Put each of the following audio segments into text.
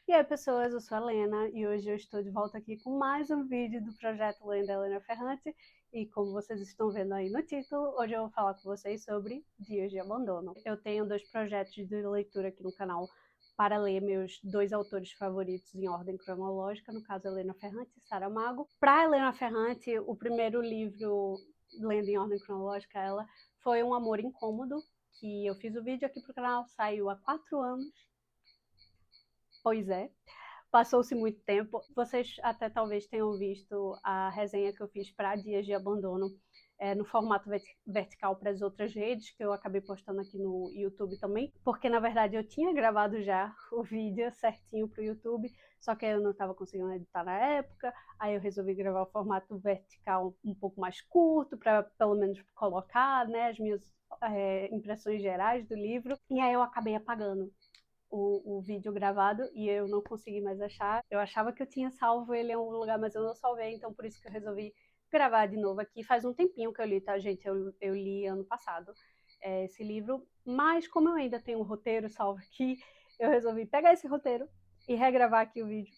E aí, pessoas, eu sou a Lena e hoje eu estou de volta aqui com mais um vídeo do projeto Lenda Helena Ferrante. E como vocês estão vendo aí no título, hoje eu vou falar com vocês sobre Dias de Abandono. Eu tenho dois projetos de leitura aqui no canal para ler meus dois autores favoritos em ordem cronológica, no caso Helena Ferrante e Saramago. Para Helena Ferrante, o primeiro livro, lendo em ordem cronológica, ela foi Um Amor Incômodo, que eu fiz o vídeo aqui pro canal, saiu há 4 anos. Pois é, passou-se muito tempo. Vocês até talvez tenham visto a resenha que eu fiz para Dias de Abandono no formato vertical para as outras redes, que eu acabei postando aqui no YouTube também, porque na verdade eu tinha gravado já o vídeo certinho para o YouTube, só que eu não estava conseguindo editar na época, aí eu resolvi gravar o formato vertical um pouco mais curto, para pelo menos colocar, né, as minhas impressões gerais do livro, e aí eu acabei apagando o vídeo gravado e eu não consegui mais achar. Eu achava que eu tinha salvo ele em algum lugar, mas eu não salvei, então por isso que eu resolvi gravar de novo aqui. Faz um tempinho que eu li, tá, gente? Eu li ano passado esse livro, mas como eu ainda tenho um roteiro salvo aqui, eu resolvi pegar esse roteiro e regravar aqui o vídeo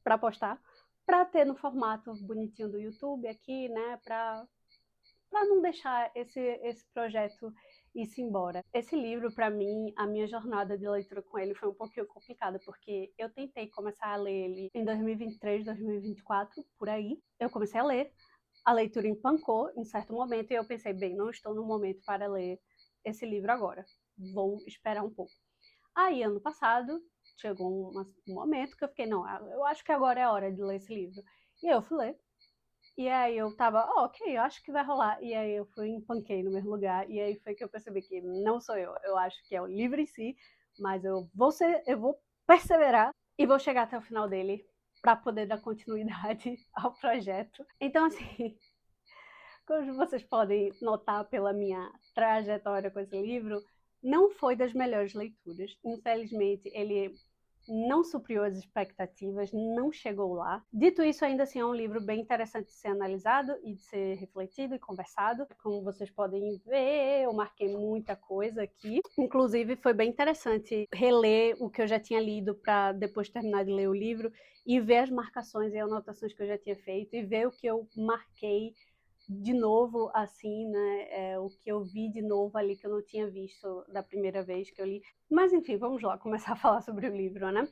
para postar, para ter no formato bonitinho do YouTube aqui, né, para não deixar esse projeto ir-se embora. Esse livro, para mim, a minha jornada de leitura com ele foi um pouquinho complicada, porque eu tentei começar a ler ele em 2023, 2024, por aí. Eu comecei a leitura empancou em certo momento, e eu pensei, bem, não estou no momento para ler esse livro agora, vou esperar um pouco. Aí, ano passado, chegou um momento que eu fiquei, não, eu acho que agora é a hora de ler esse livro. E eu fui ler, e aí eu tava, ok, eu acho que vai rolar. E aí eu fui empanquei no mesmo lugar. E aí foi que eu percebi que não sou eu. Eu acho que é o livro em si, mas eu vou perseverar e vou chegar até o final dele para poder dar continuidade ao projeto. Então, assim, como vocês podem notar pela minha trajetória com esse livro, não foi das melhores leituras. Infelizmente, ele não supriu as expectativas, não chegou lá. Dito isso, ainda assim é um livro bem interessante de ser analisado e de ser refletido e conversado. Como vocês podem ver, eu marquei muita coisa aqui. Inclusive, foi bem interessante reler o que eu já tinha lido para depois terminar de ler o livro e ver as marcações e anotações que eu já tinha feito e ver o que eu marquei de novo, assim, né, o que eu vi de novo ali que eu não tinha visto da primeira vez que eu li. Mas enfim, vamos lá começar a falar sobre o livro, né?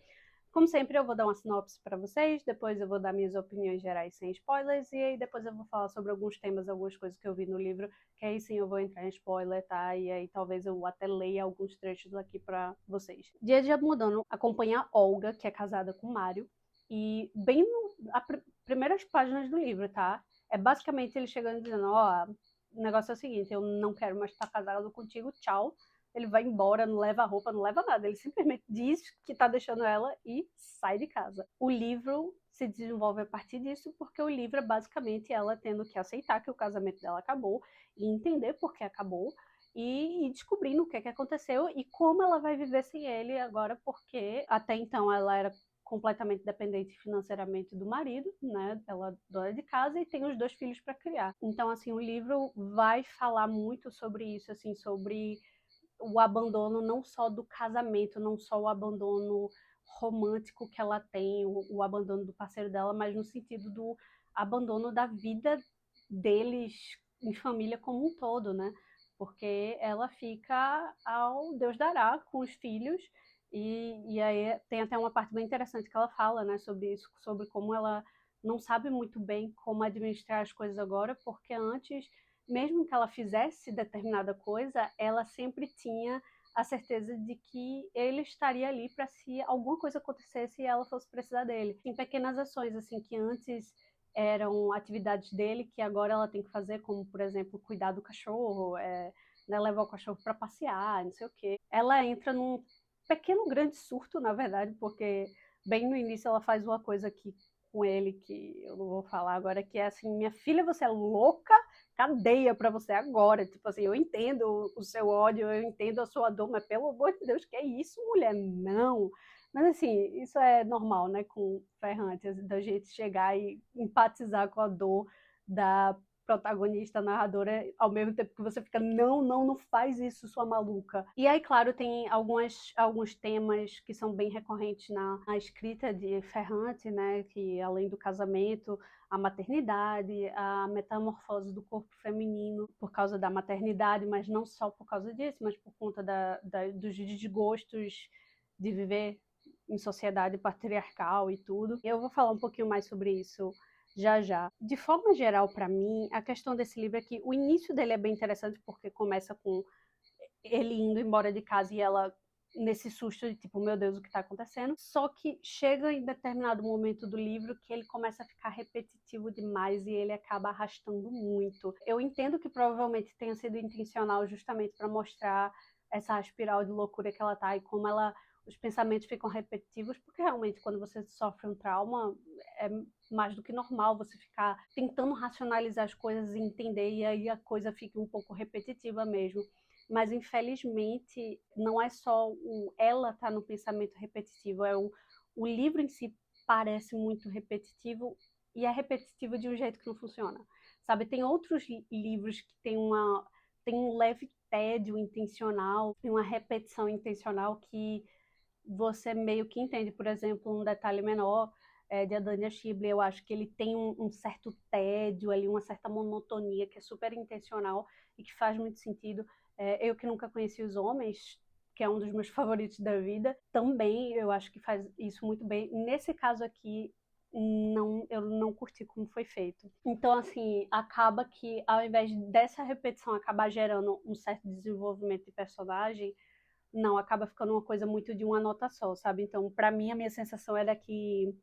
Como sempre, eu vou dar uma sinopse para vocês, depois eu vou dar minhas opiniões gerais sem spoilers, e aí depois eu vou falar sobre alguns temas, algumas coisas que eu vi no livro, que aí sim eu vou entrar em spoiler, tá? E aí talvez eu até leia alguns trechos aqui para vocês. Dia de Abandono acompanha a Olga, que é casada com Mário, e bem nas primeiras páginas do livro, tá? É basicamente ele chegando e dizendo, ó, o negócio é o seguinte, eu não quero mais estar casado contigo, tchau. Ele vai embora, não leva roupa, não leva nada. Ele simplesmente diz que tá deixando ela e sai de casa. O livro se desenvolve a partir disso, porque o livro é basicamente ela tendo que aceitar que o casamento dela acabou e entender por que acabou e descobrindo o que aconteceu e como ela vai viver sem ele agora, porque até então ela era completamente dependente financeiramente do marido, né? Ela é dona de casa e tem os 2 filhos para criar. Então, assim, o livro vai falar muito sobre isso, assim, sobre o abandono não só do casamento, não só o abandono romântico que ela tem, o abandono do parceiro dela, mas no sentido do abandono da vida deles em família como um todo, né? Porque ela fica ao Deus dará com os filhos e aí tem até uma parte bem interessante que ela fala, né, sobre isso, sobre como ela não sabe muito bem como administrar as coisas agora, porque antes, mesmo que ela fizesse determinada coisa, ela sempre tinha a certeza de que ele estaria ali para se alguma coisa acontecesse e ela fosse precisar dele. Em pequenas ações assim que antes eram atividades dele que agora ela tem que fazer, como por exemplo cuidar do cachorro, né, levar o cachorro para passear, não sei o quê. Ela entra num pequeno grande surto, na verdade, porque bem no início ela faz uma coisa aqui com ele que eu não vou falar agora, que é assim, minha filha, você é louca, cadeia para você agora. Tipo assim, eu entendo o seu ódio, eu entendo a sua dor, mas pelo amor de Deus, que é isso, mulher? Não. Mas assim, isso é normal, né, com Ferrante, da gente chegar e empatizar com a dor da protagonista, a narradora, ao mesmo tempo que você fica, não faz isso, sua maluca. E aí, claro, tem alguns temas que são bem recorrentes na escrita de Ferrante, né, que além do casamento, a maternidade, a metamorfose do corpo feminino por causa da maternidade, mas não só por causa disso, mas por conta dos desgostos de viver em sociedade patriarcal e tudo. Eu vou falar um pouquinho mais sobre isso já já. De forma geral, para mim, a questão desse livro é que o início dele é bem interessante porque começa com ele indo embora de casa e ela nesse susto de tipo, meu Deus, o que está acontecendo? Só que chega em determinado momento do livro que ele começa a ficar repetitivo demais e ele acaba arrastando muito. Eu entendo que provavelmente tenha sido intencional justamente para mostrar essa espiral de loucura que ela tá e como os pensamentos ficam repetitivos, porque realmente quando você sofre um trauma é mais do que normal você ficar tentando racionalizar as coisas e entender, e aí a coisa fica um pouco repetitiva mesmo. Mas infelizmente não é só ela tá no pensamento repetitivo, o livro em si parece muito repetitivo e é repetitivo de um jeito que não funciona. Sabe, tem outros livros que tem um leve tédio intencional, uma repetição intencional que você meio que entende. Por exemplo, um detalhe menor de Adania Chibli, eu acho que ele tem um certo tédio ali, uma certa monotonia que é super intencional e que faz muito sentido. Eu que nunca conheci os homens, que é um dos meus favoritos da vida, também eu acho que faz isso muito bem. Nesse caso aqui, não, eu não curti como foi feito. Então, assim, acaba que ao invés dessa repetição acabar gerando um certo desenvolvimento de personagem, não, acaba ficando uma coisa muito de uma nota só, sabe? Então, para mim, a minha sensação era que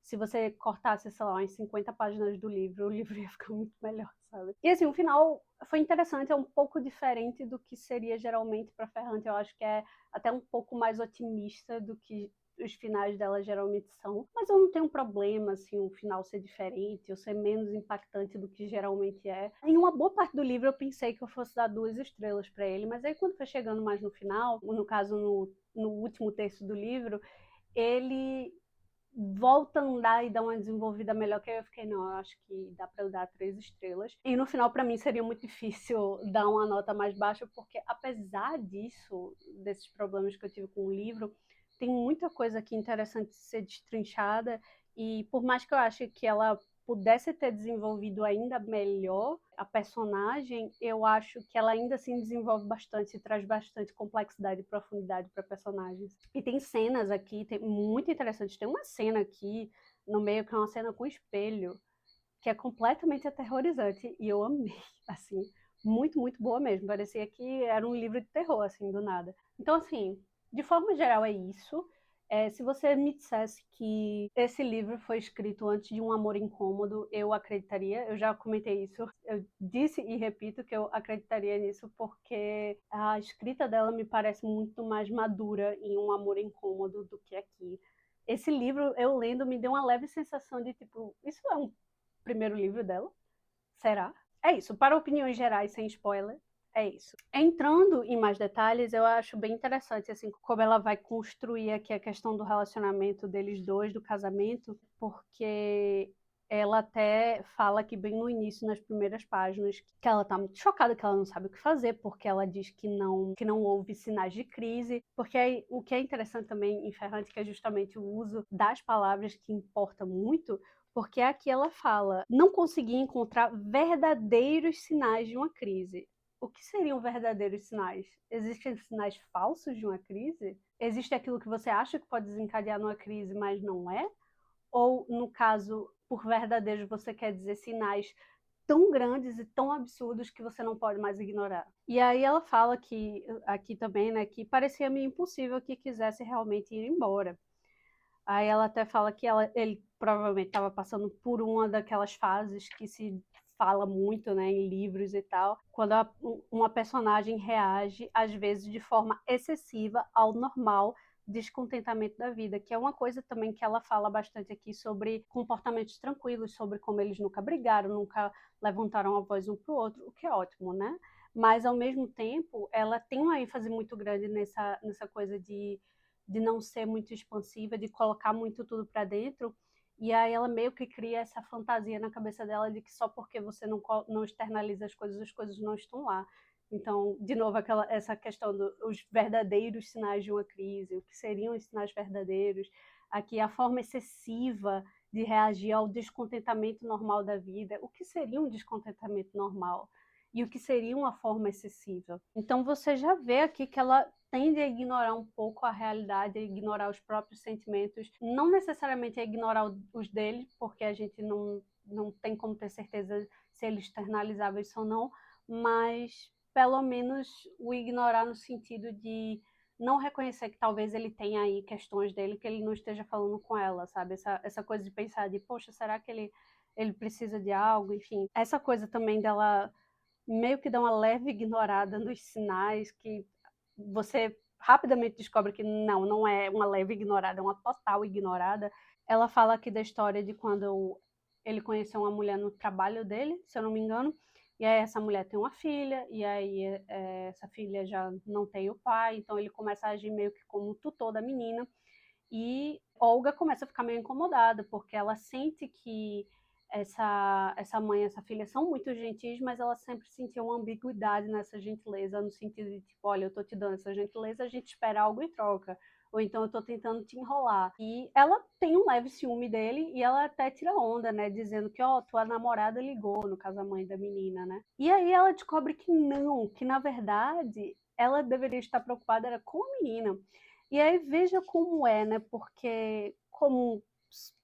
se você cortasse, sei lá, umas 50 páginas do livro, o livro ia ficar muito melhor, sabe? E assim, o final foi interessante, é um pouco diferente do que seria geralmente para Ferrante. Eu acho que é até um pouco mais otimista do que os finais dela geralmente são, mas eu não tenho problema, assim, o final ser diferente, ou ser menos impactante do que geralmente é. Em uma boa parte do livro eu pensei que eu fosse dar 2 estrelas para ele, mas aí quando foi chegando mais no final, no caso no último terço do livro, ele volta a andar e dá uma desenvolvida melhor, que aí eu fiquei, não, eu acho que dá para eu dar 3 estrelas. E no final, para mim, seria muito difícil dar uma nota mais baixa, porque apesar disso, desses problemas que eu tive com o livro, tem muita coisa aqui interessante de ser destrinchada, e por mais que eu ache que ela pudesse ter desenvolvido ainda melhor a personagem, eu acho que ela ainda assim desenvolve bastante, traz bastante complexidade e profundidade para personagens. E tem cenas aqui, muito interessantes. Tem uma cena aqui no meio que é uma cena com espelho, que é completamente aterrorizante, e eu amei, assim, muito boa mesmo. Parecia que era um livro de terror, assim, do nada. Então, assim, de forma geral é isso. Se você me dissesse que esse livro foi escrito antes de Um Amor Incômodo, eu acreditaria. Eu já comentei isso. Eu disse e repito que eu acreditaria nisso porque a escrita dela me parece muito mais madura em Um Amor Incômodo do que aqui. Esse livro, eu lendo, me deu uma leve sensação de, tipo, isso é um primeiro livro dela? Será? É isso. Para opiniões gerais, sem spoiler, é isso. Entrando em mais detalhes, eu acho bem interessante assim como ela vai construir aqui a questão do relacionamento deles dois, do casamento, porque ela até fala aqui bem no início, nas primeiras páginas, que ela tá muito chocada, que ela não sabe o que fazer, porque ela diz que não houve sinais de crise, porque aí, o que é interessante também em Ferrante, que é justamente o uso das palavras que importa muito, porque aqui ela fala, não consegui encontrar verdadeiros sinais de uma crise. O que seriam verdadeiros sinais? Existem sinais falsos de uma crise? Existe aquilo que você acha que pode desencadear numa crise, mas não é? Ou, no caso, por verdadeiros, você quer dizer sinais tão grandes e tão absurdos que você não pode mais ignorar? E aí ela fala que, aqui também, né, que parecia-me impossível que quisesse realmente ir embora. Aí ela até fala que ele provavelmente estava passando por uma daquelas fases que se fala muito, né, em livros e tal, quando uma personagem reage, às vezes, de forma excessiva ao normal descontentamento da vida, que é uma coisa também que ela fala bastante aqui sobre comportamentos tranquilos, sobre como eles nunca brigaram, nunca levantaram a voz um para o outro, o que é ótimo, né? Mas, ao mesmo tempo, ela tem uma ênfase muito grande nessa coisa de não ser muito expansiva, de colocar muito tudo para dentro, E aí ela meio que cria essa fantasia na cabeça dela de que só porque você não externaliza as coisas não estão lá. Então, de novo, essa questão dos verdadeiros sinais de uma crise, o que seriam os sinais verdadeiros, aqui a forma excessiva de reagir ao descontentamento normal da vida, o que seria um descontentamento normal e o que seria uma forma excessiva. Então você já vê aqui que ela tende a ignorar um pouco a realidade, a ignorar os próprios sentimentos, não necessariamente a ignorar os dele, porque a gente não tem como ter certeza se eles externalizáveis ou não, mas pelo menos o ignorar no sentido de não reconhecer que talvez ele tenha aí questões dele que ele não esteja falando com ela, sabe? Essa coisa de pensar de, poxa, será que ele precisa de algo? Enfim, essa coisa também dela meio que dar uma leve ignorada nos sinais que você rapidamente descobre que não é uma leve ignorada, é uma total ignorada. Ela fala aqui da história de quando ele conheceu uma mulher no trabalho dele, se eu não me engano, e aí essa mulher tem uma filha, e aí essa filha já não tem o pai, então ele começa a agir meio que como um tutor da menina, e Olga começa a ficar meio incomodada, porque ela sente que essa mãe e essa filha são muito gentis, mas ela sempre sentiu uma ambiguidade nessa gentileza, no sentido de, tipo, olha, eu tô te dando essa gentileza, a gente espera algo em troca. Ou então eu tô tentando te enrolar. E ela tem um leve ciúme dele e ela até tira onda, né? Dizendo que, ó, tua namorada ligou, no caso a mãe da menina, né? E aí ela descobre que não, que na verdade ela deveria estar preocupada era com a menina. E aí veja como é, né? Porque como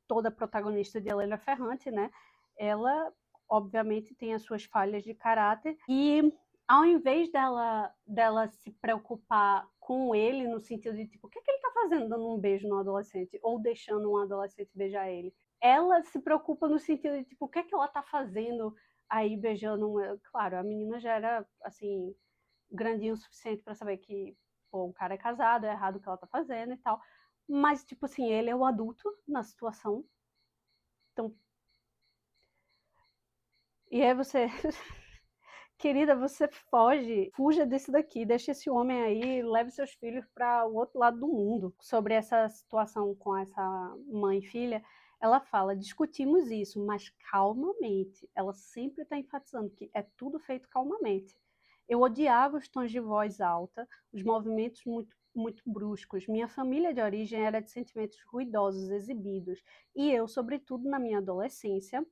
toda protagonista de Helena Ferrante, né? Ela obviamente tem as suas falhas de caráter e ao invés dela se preocupar com ele no sentido de tipo, o que é que ele tá fazendo dando um beijo no adolescente ou deixando um adolescente beijar ele? Ela se preocupa no sentido de tipo, o que é que ela tá fazendo aí beijando claro, a menina já era assim grandinho o suficiente para saber que pô, o cara é casado, é errado o que ela tá fazendo e tal. Mas, tipo assim, ele é o adulto na situação. Então, e aí você, querida, você fuja desse daqui, deixa esse homem aí, leve seus filhos para o outro lado do mundo. Sobre essa situação com essa mãe e filha, ela fala: discutimos isso, mas calmamente. Ela sempre está enfatizando que é tudo feito calmamente. Eu odiava os tons de voz alta, os movimentos muito bruscos. Minha família de origem era de sentimentos ruidosos, exibidos. E eu, sobretudo na minha adolescência,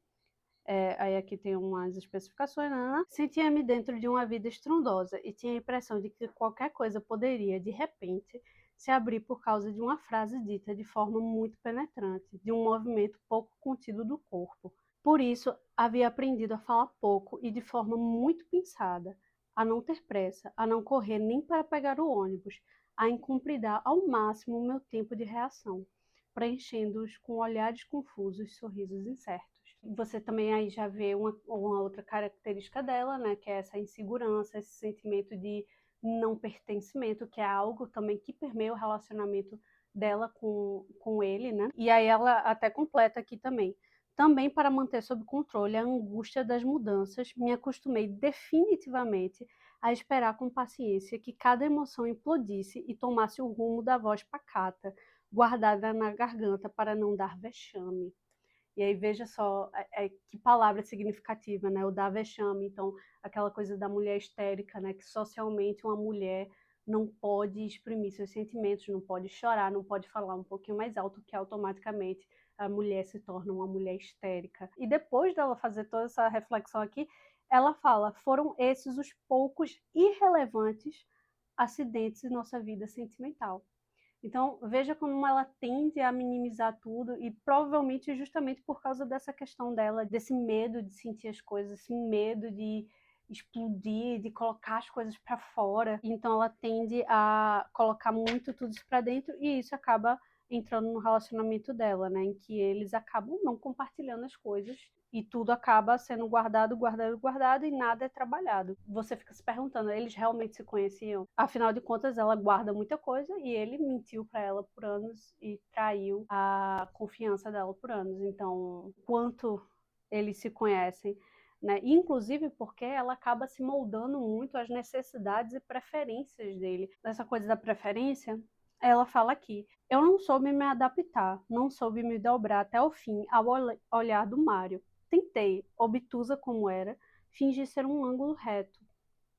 aí aqui tem umas especificações, né? Sentia-me dentro de uma vida estrondosa e tinha a impressão de que qualquer coisa poderia, de repente, se abrir por causa de uma frase dita de forma muito penetrante, de um movimento pouco contido do corpo. Por isso, havia aprendido a falar pouco e de forma muito pensada, a não ter pressa, a não correr nem para pegar o ônibus, a incumpridar ao máximo o meu tempo de reação, preenchendo-os com olhares confusos, sorrisos incertos. Você também aí já vê uma outra característica dela, né, que é essa insegurança, esse sentimento de não pertencimento, que é algo também que permeia o relacionamento dela com ele, né? E aí ela até completa aqui também. Também para manter sob controle a angústia das mudanças, me acostumei definitivamente a esperar com paciência que cada emoção implodisse e tomasse o rumo da voz pacata, guardada na garganta para não dar vexame. E aí veja só que palavra significativa, né? O dar vexame, então aquela coisa da mulher histérica, né? Que socialmente uma mulher não pode exprimir seus sentimentos, não pode chorar, não pode falar um pouquinho mais alto, que automaticamente a mulher se torna uma mulher histérica. E depois dela fazer toda essa reflexão aqui, ela fala: foram esses os poucos irrelevantes acidentes em nossa vida sentimental. Então, veja como ela tende a minimizar tudo e provavelmente justamente por causa dessa questão dela, desse medo de sentir as coisas, esse medo de explodir, de colocar as coisas para fora. Então, ela tende a colocar muito tudo isso para dentro e isso acaba entrando no relacionamento dela, né, em que eles acabam não compartilhando as coisas e tudo acaba sendo guardado e nada é trabalhado. Você fica se perguntando, eles realmente se conheciam? Afinal de contas, ela guarda muita coisa e ele mentiu para ela por anos e traiu a confiança dela por anos. Então, quanto eles se conhecem? Né? Inclusive porque ela acaba se moldando muito às necessidades e preferências dele. Essa coisa da preferência Ela fala aqui: eu não soube me adaptar, não soube me dobrar até o fim ao olhar do Mário. Tentei, obtusa como era, fingir ser um ângulo reto.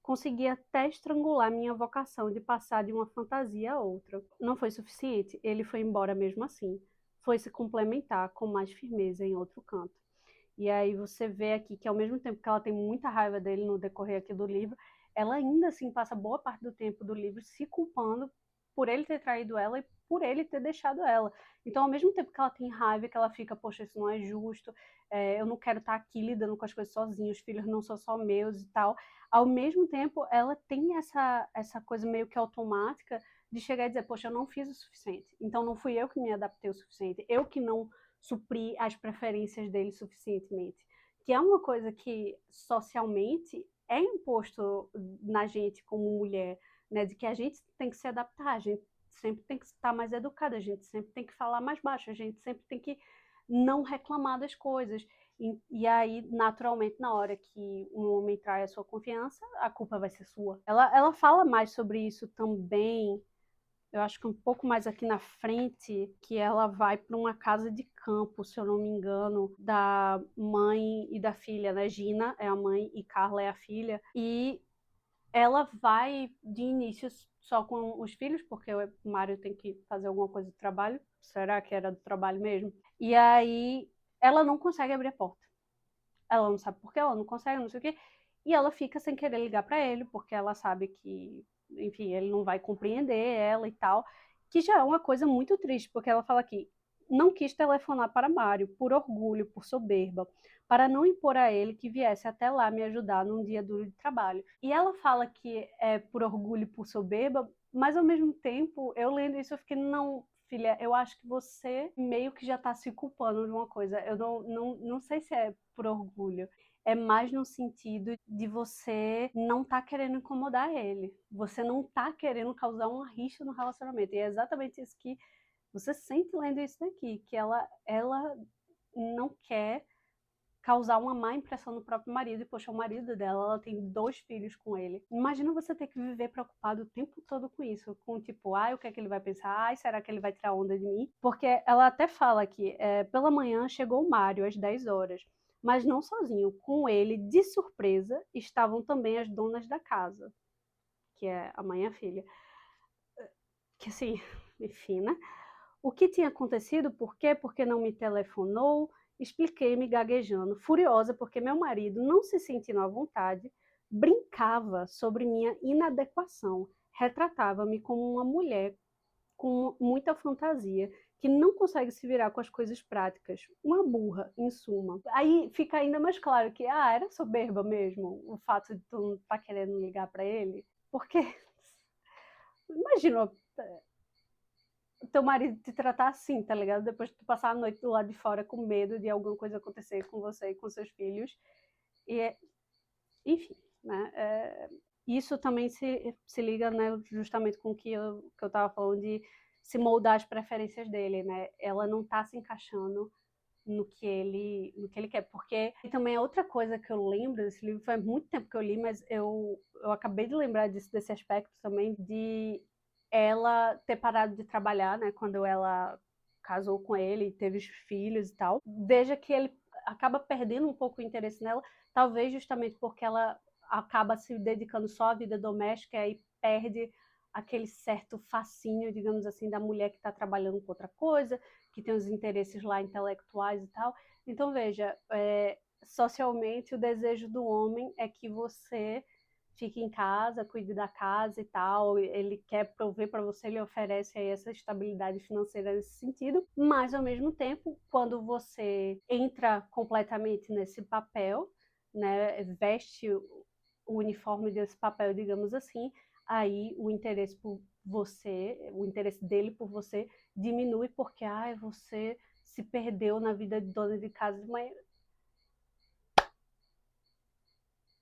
Consegui até estrangular minha vocação de passar de uma fantasia a outra. Não foi suficiente, ele foi embora mesmo assim. Foi se complementar com mais firmeza em outro canto. E aí você vê aqui que ao mesmo tempo que ela tem muita raiva dele no decorrer aqui do livro, ela ainda assim passa boa parte do tempo do livro se culpando por ele ter traído ela e por ele ter deixado ela. Então, ao mesmo tempo que ela tem raiva, que ela fica, poxa, isso não é justo, eu não quero estar aqui lidando com as coisas sozinha, os filhos não são só meus e tal. Ao mesmo tempo, ela tem essa coisa meio que automática de chegar e dizer, poxa, eu não fiz o suficiente. Então, não fui eu que me adaptei o suficiente, eu que não suprir as preferências dele suficientemente. Que é uma coisa que socialmente é imposto na gente como mulher, né? De que a gente tem que se adaptar, a gente sempre tem que estar mais educada, a gente sempre tem que falar mais baixo, a gente sempre tem que não reclamar das coisas. E aí, naturalmente, na hora que um homem trai a sua confiança, a culpa vai ser sua. Ela fala mais sobre isso também, eu acho que um pouco mais aqui na frente, que ela vai para uma casa de campo, se eu não me engano, da mãe e da filha, né? Gina é a mãe e Carla é a filha. E ela vai de início só com os filhos, porque o Mário tem que fazer alguma coisa do trabalho. Será que era do trabalho mesmo? E aí ela não consegue abrir a porta. Ela não sabe por que ela não consegue, não sei o quê. E ela fica sem querer ligar para ele, porque ela sabe que, enfim, ele não vai compreender ela e tal. Que já é uma coisa muito triste, porque ela fala aqui: não quis telefonar para Mário por orgulho, por soberba, para não impor a ele que viesse até lá me ajudar num dia duro de trabalho. E ela fala que é por orgulho e por soberba, mas ao mesmo tempo, eu lendo isso, eu fiquei, não, filha, eu acho que você meio que já está se culpando de uma coisa. Eu não sei se é por orgulho. É mais no sentido de você não tá querendo incomodar ele. Você não tá querendo causar uma rixa no relacionamento. E é exatamente isso que você sente lendo isso daqui, que ela não quer causar uma má impressão no próprio marido, e poxa, o marido dela, ela tem 2 filhos com ele. Imagina você ter que viver preocupado o tempo todo com isso, com tipo, ai, o que é que ele vai pensar? Ai, será que ele vai tirar onda de mim? Porque ela até fala que pela manhã chegou o Mário às 10 horas, mas não sozinho, com ele, de surpresa, estavam também as donas da casa, que é a mãe e a filha. Que assim, enfim, né? O que tinha acontecido, por quê? Porque não me telefonou, expliquei-me gaguejando, furiosa porque meu marido, não se sentindo à vontade, brincava sobre minha inadequação, retratava-me como uma mulher com muita fantasia, que não consegue se virar com as coisas práticas, uma burra, em suma. Aí fica ainda mais claro que, era soberba mesmo, o fato de tu não estar querendo ligar para ele, porque, imagina, teu marido te tratar assim, tá ligado? Depois de tu passar a noite do lado de fora com medo de alguma coisa acontecer com você e com seus filhos. E, enfim, né? Isso também se liga, né, justamente com o que eu tava falando de se moldar as preferências dele, né? Ela não tá se encaixando no que ele quer. Porque e também é outra coisa que eu lembro desse livro, faz muito tempo que eu li, mas eu acabei de lembrar desse aspecto também, de ela ter parado de trabalhar, né, quando ela casou com ele, teve os filhos e tal. Veja que ele acaba perdendo um pouco o interesse nela, talvez justamente porque ela acaba se dedicando só à vida doméstica e aí perde aquele certo fascínio, digamos assim, da mulher que está trabalhando com outra coisa, que tem os interesses lá intelectuais e tal. Então, veja, socialmente o desejo do homem é que você fique em casa, cuide da casa e tal, ele quer prover para você, ele oferece aí essa estabilidade financeira nesse sentido, mas ao mesmo tempo, quando você entra completamente nesse papel, né, veste o uniforme desse papel, digamos assim, aí o interesse por você, o interesse dele por você diminui porque, você se perdeu na vida de dona de casa, mas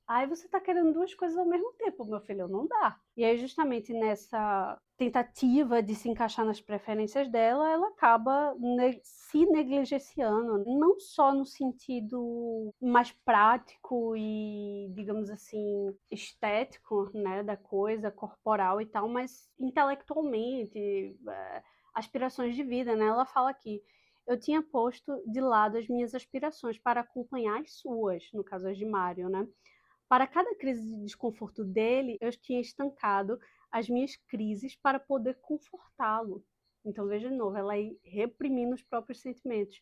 Aí você tá querendo duas coisas ao mesmo tempo, meu filho, não dá. E aí, justamente nessa tentativa de se encaixar nas preferências dela, ela acaba se negligenciando, não só no sentido mais prático e, digamos assim, estético, né, da coisa, corporal e tal, mas intelectualmente, aspirações de vida, né? Ela fala aqui: eu tinha posto de lado as minhas aspirações para acompanhar as suas, no caso as de Mário, né? Para cada crise de desconforto dele, eu tinha estancado as minhas crises para poder confortá-lo. Então, veja de novo, ela aí reprimindo os próprios sentimentos.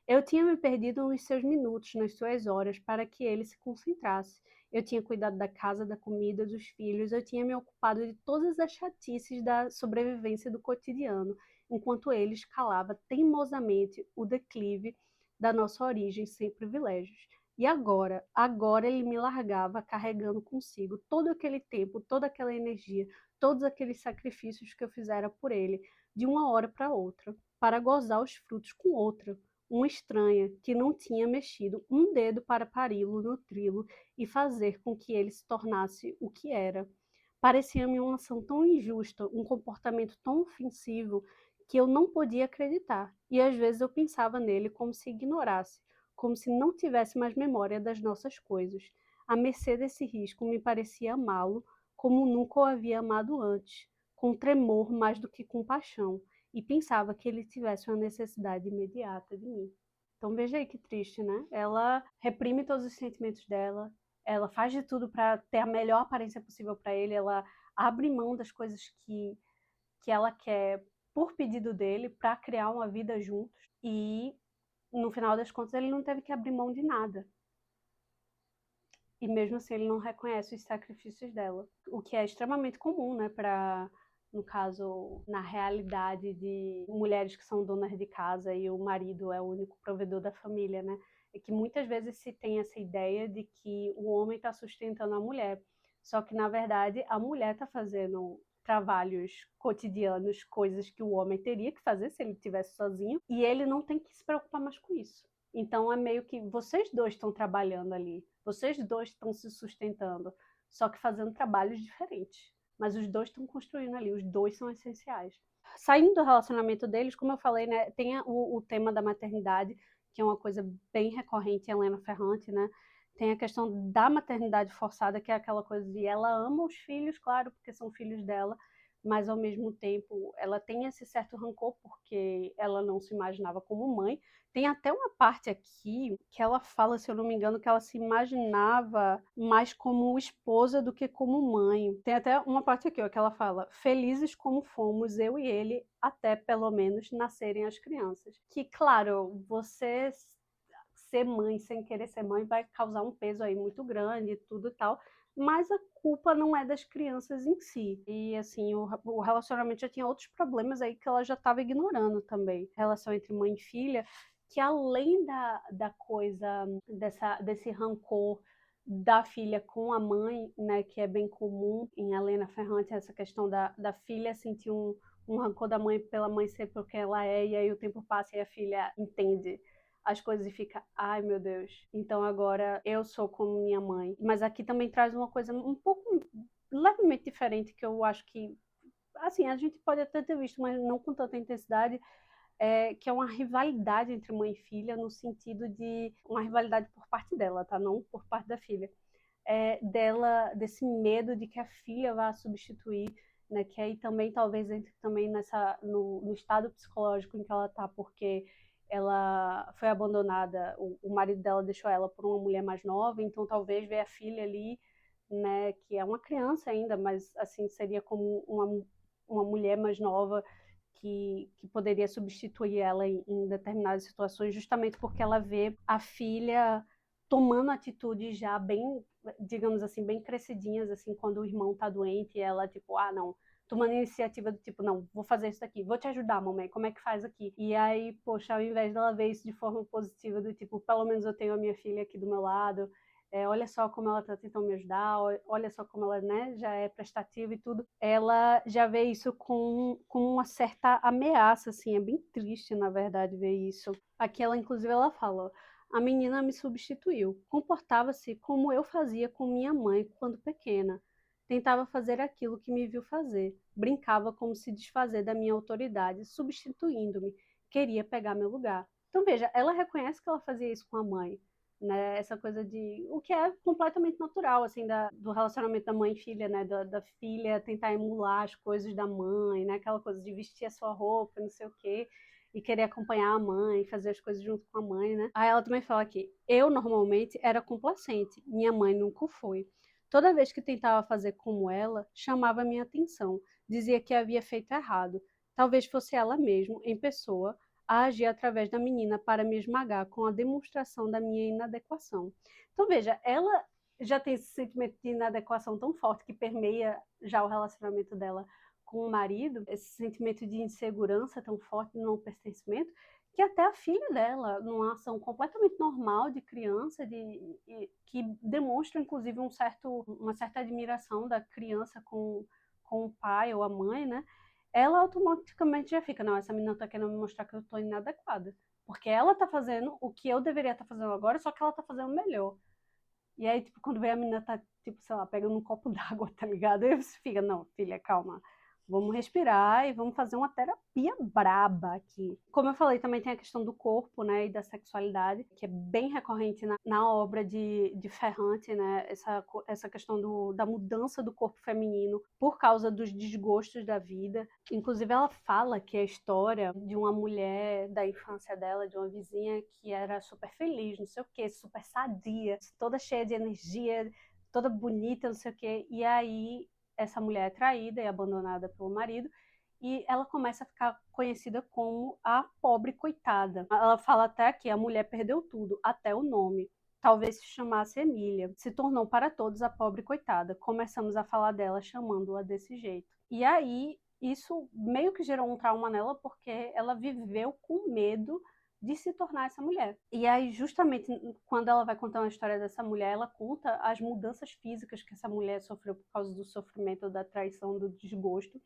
Eu tinha me perdido nos seus minutos, nas suas horas, para que ele se concentrasse. Eu tinha cuidado da casa, da comida, dos filhos, eu tinha me ocupado de todas as chatices da sobrevivência do cotidiano, enquanto ele escalava teimosamente o declive da nossa origem sem privilégios. E agora ele me largava carregando consigo todo aquele tempo, toda aquela energia, todos aqueles sacrifícios que eu fizera por ele, de uma hora para outra, para gozar os frutos com outra, uma estranha que não tinha mexido um dedo para pari-lo, nutri-lo e fazer com que ele se tornasse o que era. Parecia-me uma ação tão injusta, um comportamento tão ofensivo, que eu não podia acreditar, e às vezes eu pensava nele como se ignorasse, como se não tivesse mais memória das nossas coisas. À mercê desse risco, me parecia amá-lo como nunca o havia amado antes, com tremor mais do que com paixão, e pensava que ele tivesse uma necessidade imediata de mim. Então veja aí que triste, né? Ela reprime todos os sentimentos dela, ela faz de tudo para ter a melhor aparência possível para ele, ela abre mão das coisas que ela quer por pedido dele para criar uma vida juntos e no final das contas ele não teve que abrir mão de nada. E mesmo assim ele não reconhece os sacrifícios dela, o que é extremamente comum, né, para, no caso, na realidade de mulheres que são donas de casa e o marido é o único provedor da família, né? É que muitas vezes se tem essa ideia de que o homem está sustentando a mulher, só que na verdade a mulher está fazendo trabalhos cotidianos, coisas que o homem teria que fazer se ele estivesse sozinho, e ele não tem que se preocupar mais com isso. Então é meio que vocês dois estão trabalhando ali, vocês dois estão se sustentando, só que fazendo trabalhos diferentes. Mas os dois estão construindo ali, os dois são essenciais. Saindo do relacionamento deles, como eu falei, né, tem o tema da maternidade, que é uma coisa bem recorrente em Helena Ferrante, né? Tem a questão da maternidade forçada, que é aquela coisa de ela ama os filhos, claro, porque são filhos dela, mas ao mesmo tempo ela tem esse certo rancor porque ela não se imaginava como mãe. Tem até uma parte aqui que ela fala, se eu não me engano, que ela se imaginava mais como esposa do que como mãe. Tem até uma parte aqui, ó, que ela fala: felizes como fomos, eu e ele, até pelo menos nascerem as crianças. Que, claro, você ser mãe sem querer ser mãe vai causar um peso aí muito grande e tudo e tal, mas a culpa não é das crianças em si. E assim, o relacionamento já tinha outros problemas aí que ela já estava ignorando também. A relação entre mãe e filha, que além da coisa, desse rancor da filha com a mãe, né, que é bem comum em Helena Ferrante, essa questão da filha sentir um rancor da mãe pela mãe ser porque ela é, e aí o tempo passa e a filha entende as coisas e fica, ai meu Deus, então agora eu sou como minha mãe. Mas aqui também traz uma coisa um pouco levemente diferente, que eu acho que, assim, a gente pode até ter visto, mas não com tanta intensidade, que é uma rivalidade entre mãe e filha, no sentido de uma rivalidade por parte dela, tá? Não por parte da filha. Dela, desse medo de que a filha vá substituir, né? Que aí também talvez entre também no estado psicológico em que ela tá, porque ela foi abandonada, o marido dela deixou ela por uma mulher mais nova, então talvez ver a filha ali, né, que é uma criança ainda, mas assim seria como uma mulher mais nova que poderia substituir ela em determinadas situações, justamente porque ela vê a filha tomando atitudes já bem, digamos assim, bem crescidinhas, assim, quando o irmão tá doente, e ela, tipo, ah, não, tomando iniciativa do tipo, não, vou fazer isso daqui, vou te ajudar, mamãe, como é que faz aqui? E aí, poxa, ao invés dela ver isso de forma positiva, do tipo, pelo menos eu tenho a minha filha aqui do meu lado, olha só como ela está tentando me ajudar, olha só como ela, né, já é prestativa e tudo. Ela já vê isso com uma certa ameaça, assim, é bem triste, na verdade, ver isso. Aqui ela, inclusive, ela fala: A menina me substituiu. Comportava-se como eu fazia com minha mãe quando pequena. Tentava fazer aquilo que me viu fazer. Brincava como se desfazer da minha autoridade, substituindo-me. Queria pegar meu lugar. Então, veja, ela reconhece que ela fazia isso com a mãe, né? Essa coisa de... O que é completamente natural, assim, do relacionamento da mãe e filha, né? Da filha tentar emular as coisas da mãe, né? Aquela coisa de vestir a sua roupa, não sei o quê, e querer acompanhar a mãe, fazer as coisas junto com a mãe, né? Aí ela também fala que eu normalmente era complacente, minha mãe nunca o foi. Toda vez que tentava fazer como ela, chamava minha atenção, dizia que havia feito errado. Talvez fosse ela mesma, em pessoa, a agir através da menina para me esmagar com a demonstração da minha inadequação. Então, veja, ela já tem esse sentimento de inadequação tão forte que permeia já o relacionamento dela com o marido, esse sentimento de insegurança tão forte, de não pertencimento, que até a filha dela, numa ação completamente normal de criança, que demonstra, inclusive, uma certa admiração da criança com o pai ou a mãe, né? Ela automaticamente já fica, não, essa menina tá querendo me mostrar que eu tô inadequada. Porque ela tá fazendo o que eu deveria estar fazendo agora, só que ela tá fazendo melhor. E aí, tipo, quando vem a menina tá, tipo, sei lá, pegando um copo d'água, tá ligado? Aí você fica, não, filha, calma. Vamos respirar e vamos fazer uma terapia braba aqui. Como eu falei, também tem a questão do corpo, né, e da sexualidade, que é bem recorrente na obra de Ferrante, né, essa questão da mudança do corpo feminino por causa dos desgostos da vida. Inclusive, ela fala que é a história de uma mulher da infância dela, de uma vizinha que era super feliz, não sei o quê, super sadia, toda cheia de energia, toda bonita, não sei o quê. E aí essa mulher é traída e abandonada pelo marido, e ela começa a ficar conhecida como a pobre coitada. Ela fala até que a mulher perdeu tudo, até o nome. Talvez se chamasse Emília. Se tornou para todos a pobre coitada. Começamos a falar dela chamando-a desse jeito. E aí, isso meio que gerou um trauma nela, porque ela viveu com medo de se tornar essa mulher. E aí, justamente quando ela vai contar uma história dessa mulher, ela conta as mudanças físicas que essa mulher sofreu por causa do sofrimento, da traição, do desgosto.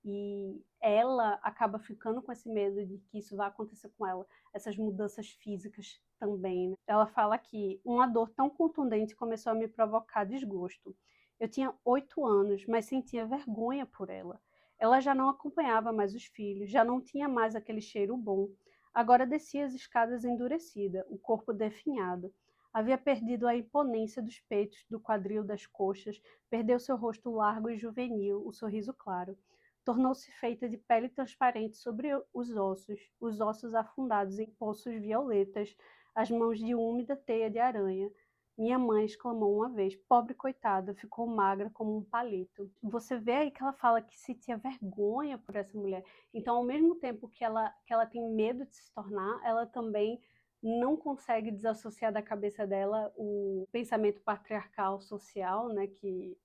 E ela acaba ficando com esse medo de que isso vai acontecer com ela, essas mudanças físicas também, né? Ela fala que uma dor tão contundente começou a me provocar desgosto. Eu tinha 8 anos, mas sentia vergonha por ela. Ela já não acompanhava mais os filhos, já não tinha mais aquele cheiro bom. Agora descia as escadas endurecida, o corpo definhado. Havia perdido a imponência dos peitos, do quadril, das coxas, perdeu seu rosto largo e juvenil, o sorriso claro. Tornou-se feita de pele transparente sobre os ossos afundados em poços violetas, as mãos de úmida teia de aranha. Minha mãe exclamou uma vez, pobre coitada, ficou magra como um palito. Você vê aí que ela fala que se tinha vergonha por essa mulher. Então, ao mesmo tempo que ela tem medo de se tornar, ela também não consegue desassociar da cabeça dela o pensamento patriarcal social, né, que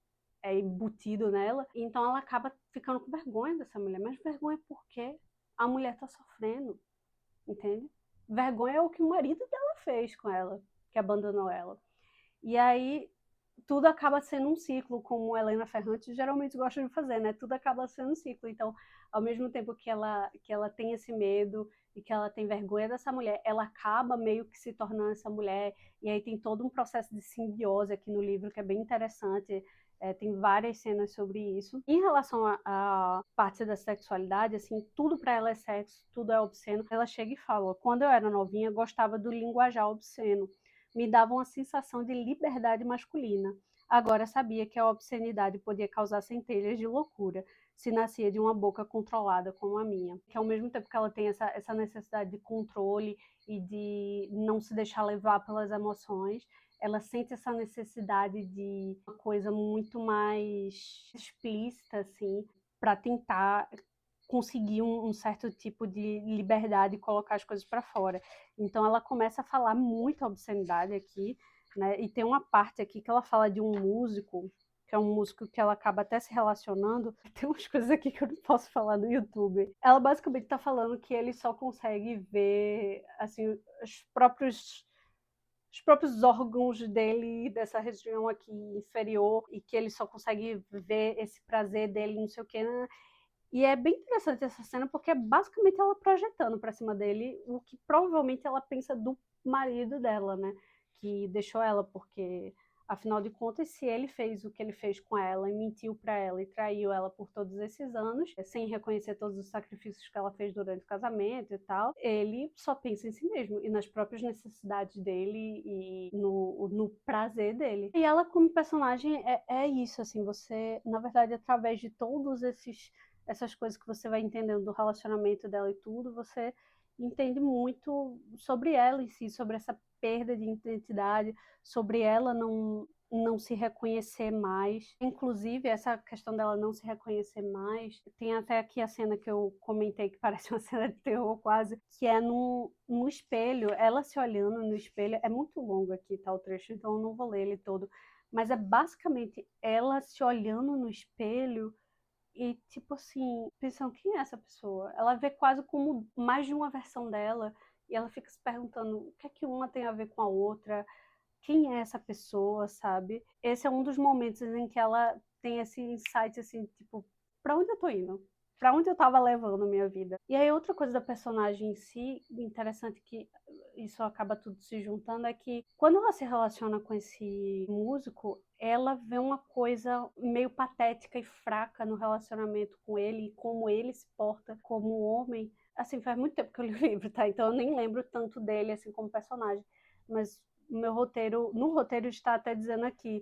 é embutido nela, então ela acaba ficando com vergonha dessa mulher, mas vergonha porque a mulher tá sofrendo, entende? Vergonha é o que o marido dela fez com ela, que abandonou ela. E aí tudo acaba sendo um ciclo, como Helena Ferrante geralmente gosta de fazer, né? Tudo acaba sendo um ciclo. Então, ao mesmo tempo que ela tem esse medo e que ela tem vergonha dessa mulher, ela acaba meio que se tornando essa mulher. E aí tem todo um processo de simbiose aqui no livro que é bem interessante. Tem várias cenas sobre isso. Em relação à parte da sexualidade, assim, tudo para ela é sexo, tudo é obsceno. Ela chega e fala: quando eu era novinha, gostava do linguajar obsceno. Me dava uma sensação de liberdade masculina. Agora sabia que a obscenidade podia causar centelhas de loucura se nascia de uma boca controlada como a minha. Que ao mesmo tempo que ela tem essa necessidade de controle e de não se deixar levar pelas emoções, ela sente essa necessidade de uma coisa muito mais explícita, assim, para tentar conseguir um certo tipo de liberdade e colocar as coisas para fora. Então ela começa a falar muita obscenidade aqui, né? E tem uma parte aqui que ela fala de um músico, que é um músico que ela acaba até se relacionando. Tem umas coisas aqui que eu não posso falar no YouTube. Ela basicamente está falando que ele só consegue ver assim os próprios órgãos dele, dessa região aqui inferior, e que ele só consegue ver esse prazer dele, não sei o que, né? E é bem interessante essa cena, porque é basicamente ela projetando para cima dele o que provavelmente ela pensa do marido dela, né? Que deixou ela porque, afinal de contas, se ele fez o que ele fez com ela e mentiu para ela e traiu ela por todos esses anos, sem reconhecer todos os sacrifícios que ela fez durante o casamento e tal, ele só pensa em si mesmo e nas próprias necessidades dele e no prazer dele. E ela, como personagem, é isso, assim, você, na verdade, através de todos essas coisas que você vai entendendo do relacionamento dela e tudo, você entende muito sobre ela em si, sobre essa perda de identidade, sobre ela não se reconhecer mais. Inclusive, essa questão dela não se reconhecer mais, tem até aqui a cena que eu comentei, que parece uma cena de terror quase, que é no espelho, ela se olhando no espelho. É muito longo aqui, tá, o trecho, então eu não vou ler ele todo, mas é basicamente ela se olhando no espelho e, tipo assim, pensando, quem é essa pessoa? Ela vê quase como mais de uma versão dela, e ela fica se perguntando o que é que uma tem a ver com a outra, quem é essa pessoa, sabe? Esse é um dos momentos em que ela tem esse insight, assim, tipo, pra onde eu tô indo? Pra onde eu tava levando a minha vida? E aí outra coisa da personagem em si, interessante que isso acaba tudo se juntando, é que quando ela se relaciona com esse músico, ela vê uma coisa meio patética e fraca no relacionamento com ele, e como ele se porta como homem. Assim, faz muito tempo que eu li o livro, tá? Então eu nem lembro tanto dele, assim, como personagem. Mas no roteiro está até dizendo aqui,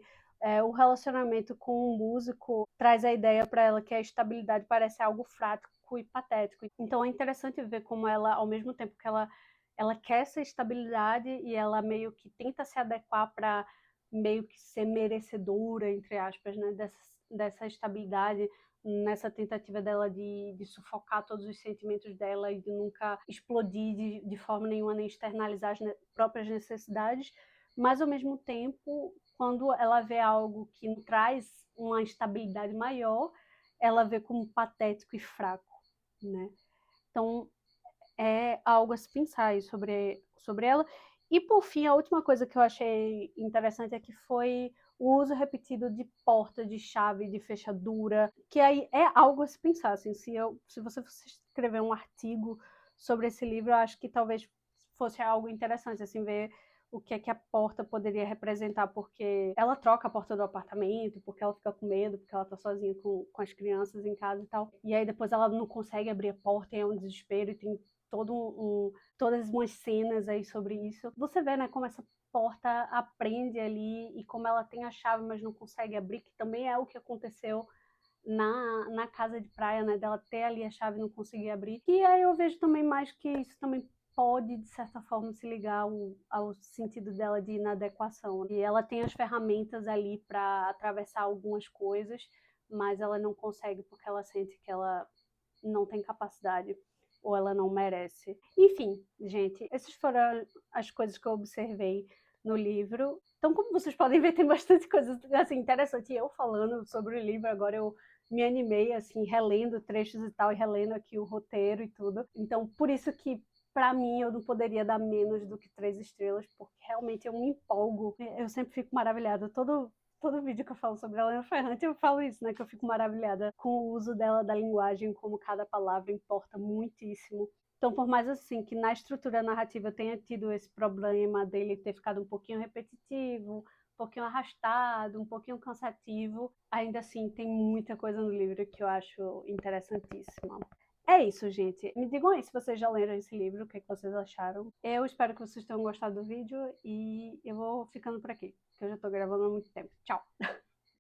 o relacionamento com um músico traz a ideia para ela que a estabilidade parece algo fraco e patético. Então é interessante ver como ela, ao mesmo tempo que ela quer essa estabilidade e ela meio que tenta se adequar para meio que ser merecedora, entre aspas, né, dessa estabilidade, nessa tentativa dela de sufocar todos os sentimentos dela e de nunca explodir de forma nenhuma, nem externalizar as próprias necessidades, mas ao mesmo tempo, quando ela vê algo que traz uma estabilidade maior, ela vê como patético e fraco, né? Então, é algo a se pensar aí sobre ela. E, por fim, a última coisa que eu achei interessante é que foi o uso repetido de porta, de chave, de fechadura, que aí é algo a se pensar. Assim, se você fosse escrever um artigo sobre esse livro, eu acho que talvez fosse algo interessante, assim, ver o que é que a porta poderia representar, porque ela troca a porta do apartamento, porque ela fica com medo, porque ela tá sozinha com as crianças em casa e tal. E aí depois ela não consegue abrir a porta e é um desespero e tem todas umas cenas aí sobre isso. Você vê, né, como essa porta aprende ali e como ela tem a chave, mas não consegue abrir, que também é o que aconteceu na casa de praia, né, dela ter ali a chave e não conseguir abrir. E aí eu vejo também mais que isso também pode, de certa forma, se ligar ao sentido dela de inadequação. E ela tem as ferramentas ali para atravessar algumas coisas, mas ela não consegue porque ela sente que ela não tem capacidade ou ela não merece. Enfim, gente, essas foram as coisas que eu observei no livro. Então, como vocês podem ver, tem bastante coisa assim, interessante. E eu falando sobre o livro, agora eu me animei, assim, relendo trechos e tal, e relendo aqui o roteiro e tudo. Então, por isso que, para mim, eu não poderia dar menos do que 3 estrelas, porque realmente eu me empolgo. Eu sempre fico maravilhada. Todo vídeo que eu falo sobre a Helena Ferrante, eu falo isso, né? Que eu fico maravilhada com o uso dela da linguagem, como cada palavra importa muitíssimo. Então, por mais assim que na estrutura narrativa tenha tido esse problema dele ter ficado um pouquinho repetitivo, um pouquinho arrastado, um pouquinho cansativo, ainda assim tem muita coisa no livro que eu acho interessantíssima. É isso, gente. Me digam aí se vocês já leram esse livro, o que vocês acharam. Eu espero que vocês tenham gostado do vídeo e eu vou ficando por aqui, porque eu já tô gravando há muito tempo. Tchau!